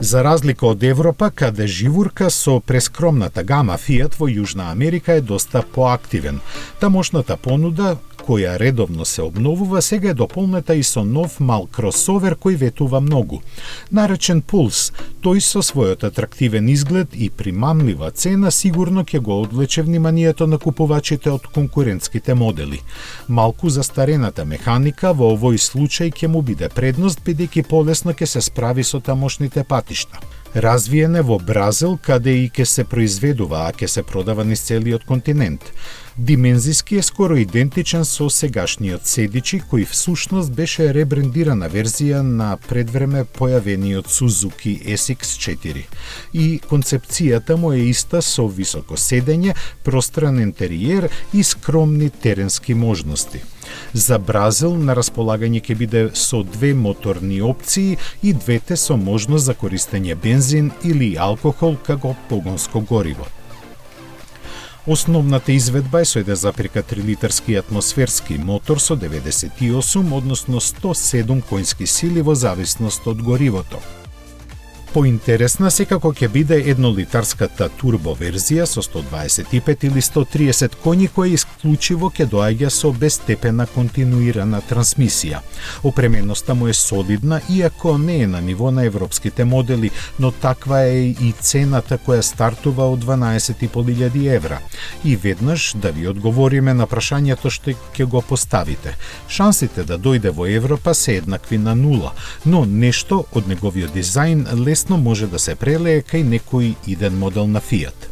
За разлика од Европа, каде живурка со прескромната гама Fiat во Јужна Америка е доста поактивен. Тамошната понуда, која редовно се обновува, сега е дополнета и со нов мал кросовер кој ветува многу. Наречен Pulse, тој со својот атрактивен изглед и примамлива цена сигурно ќе го одвлече вниманието на купувачите од конкурентските модели. Малку застарената механика во овој случај ќе му биде предност, бидејќи полесно ќе се справи со тамошните патишта. Развиен е во Бразил, каде и ќе се произведува, а ќе се продава низ целиот континент. Димензиски е скоро идентичен со сегашниот седичи, кој всушност беше ребрендирана верзија на предвреме појавениот Suzuki SX4. И концепцијата му е иста со високо седење, простран интериер и скромни теренски можности. За Бразил на располагање ќе биде со две моторни опции и двете со можност за користење бензин или алкохол како погонско гориво. Основната изведба е со 1,3 литарски атмосферски мотор со 98, односно 107 коњски сили во зависност од горивото. Поинтересна секако ќе биде еднолитарската турбо верзија со 125 или 130 коњи која исклучиво ќе доаѓа со безстепена континуирана трансмисија. Опременоста му е солидна, иако не е на ниво на европските модели, но таква е и цената која стартува од 12.500 евра. И веднаш да ви одговориме на прашањето што ќе го поставите. Шансите да дојде во Европа се еднакви на 0, но нешто од неговиот дизајн лесно може да се прелее кај некој иден модел на Fiat.